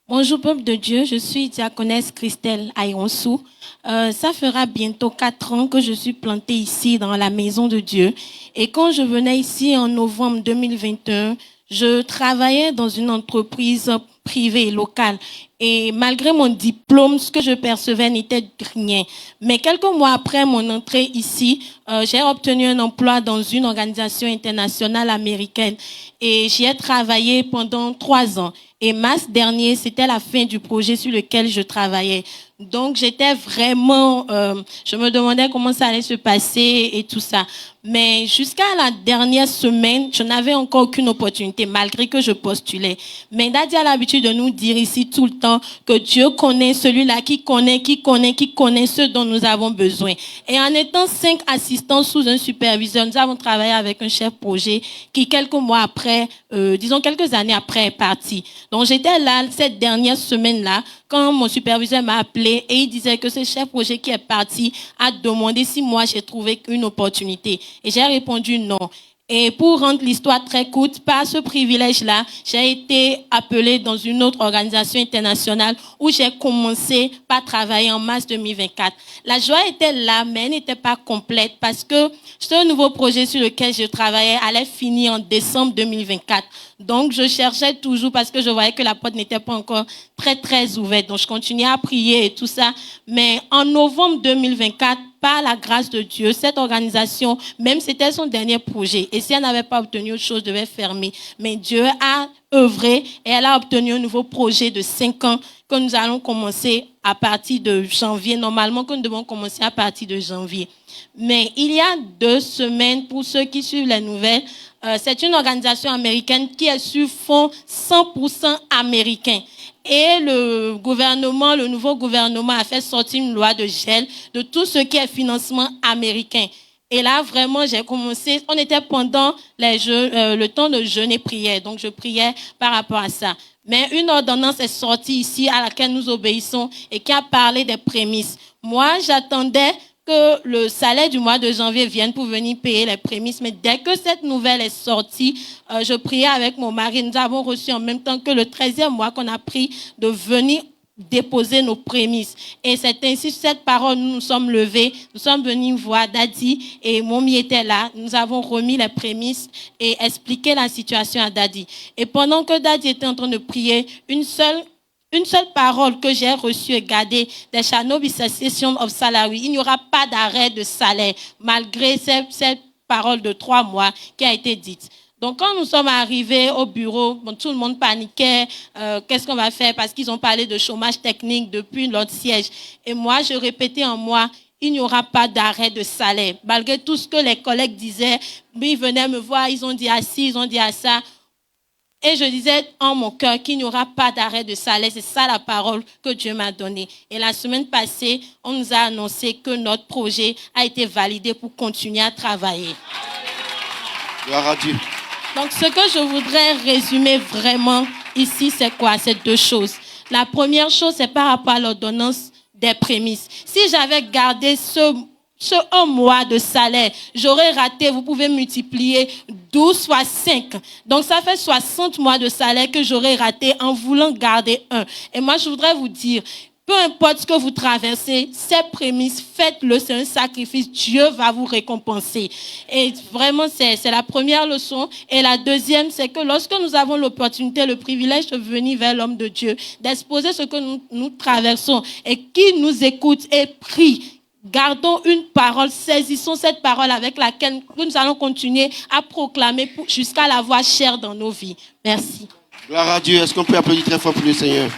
Bonjour peuple de Dieu, je suis diaconesse Christelle Ayonsou. Ça fera bientôt 4 ans que je suis plantée ici dans la maison de Dieu. Et quand je venais ici en novembre 2021, je travaillais dans une entreprise privée locale. Et malgré mon diplôme, ce que je percevais n'était rien. Mais quelques mois après mon entrée ici, j'ai obtenu un emploi dans une organisation internationale américaine. Et j'y ai travaillé pendant 3 ans. Et mars dernier, c'était la fin du projet sur lequel je travaillais. Donc, j'étais vraiment... je me demandais comment ça allait se passer et tout ça. Mais jusqu'à la dernière semaine, je n'avais encore aucune opportunité, malgré que je postulais. Mais Daddy a l'habitude de nous dire ici tout le temps que Dieu connaît celui-là qui connaît ce dont nous avons besoin. Et en étant 5 assistants sous un superviseur, nous avons travaillé avec un chef projet qui, quelques mois après, disons quelques années après, est parti. Donc, j'étais là cette dernière semaine-là, quand mon superviseur m'a appelé et il disait que ce chef projet qui est parti a demandé si moi j'ai trouvé une opportunité. Et j'ai répondu non. Et pour rendre l'histoire très courte, par ce privilège-là, j'ai été appelée dans une autre organisation internationale où j'ai commencé par travailler en mars 2024. La joie était là, mais elle n'était pas complète parce que ce nouveau projet sur lequel je travaillais allait finir en décembre 2024. Donc, je cherchais toujours parce que je voyais que la porte n'était pas encore très ouverte. Donc, je continuais à prier et tout ça. Mais en novembre 2024, par la grâce de Dieu, cette organisation, même c'était son dernier projet. Et si elle n'avait pas obtenu autre chose, devait fermer. Mais Dieu a œuvré et elle a obtenu un nouveau projet de 5 ans que nous allons commencer à partir de janvier. Normalement, que nous devons commencer à partir de janvier. Mais il y a 2 semaines, pour ceux qui suivent les nouvelles, c'est une organisation américaine qui est sur fonds 100% américains. Et le nouveau gouvernement a fait sortir une loi de gel de tout ce qui est financement américain. Et là, vraiment, j'ai commencé, on était pendant le temps de jeûne et prière, donc je priais par rapport à ça. Mais une ordonnance est sortie ici à laquelle nous obéissons et qui a parlé des prémices. Moi, j'attendais que le salaire du mois de janvier vienne pour venir payer les prémices. Mais dès que cette nouvelle est sortie, je priais avec mon mari. Nous avons reçu en même temps que le 13e mois qu'on a pris de venir déposer nos prémices. Et c'est ainsi, cette parole, nous nous sommes levés, nous sommes venus voir Daddy et Mommy était là. Nous avons remis les prémices et expliqué la situation à Daddy. Et pendant que Daddy était en train de prier, une seule parole que j'ai reçue et gardée des shall not be cessation of salary. Il n'y aura pas d'arrêt de salaire, malgré cette parole de 3 mois qui a été dite. Donc, quand nous sommes arrivés au bureau, tout le monde paniquait. Qu'est-ce qu'on va faire? Parce qu'ils ont parlé de chômage technique depuis notre siège. Et moi, je répétais en moi, il n'y aura pas d'arrêt de salaire. Malgré tout ce que les collègues disaient, ils venaient me voir, ils ont dit à ci, ils ont dit à ça. Et je disais en mon cœur qu'il n'y aura pas d'arrêt de salaire. C'est ça la parole que Dieu m'a donnée. Et la semaine passée, on nous a annoncé que notre projet a été validé pour continuer à travailler. Gloire à Dieu. Donc, ce que je voudrais résumer vraiment ici, c'est quoi? C'est 2 choses. La première chose, c'est par rapport à l'ordonnance des prémices. Si j'avais gardé ce 1 mois de salaire, j'aurais raté, vous pouvez multiplier 12 fois 5. Donc, ça fait 60 mois de salaire que j'aurais raté en voulant garder 1. Et moi, je voudrais vous dire, peu importe ce que vous traversez, ces prémices, faites-le, c'est un sacrifice. Dieu va vous récompenser. Et vraiment, c'est la première leçon. Et la deuxième, c'est que lorsque nous avons l'opportunité, le privilège de venir vers l'homme de Dieu, d'exposer ce que nous traversons et qui nous écoute et prie, gardons une parole, saisissons cette parole avec laquelle nous allons continuer à proclamer jusqu'à la voir chère dans nos vies. Merci. Gloire à Dieu. Est-ce qu'on peut applaudir très fort pour le Seigneur?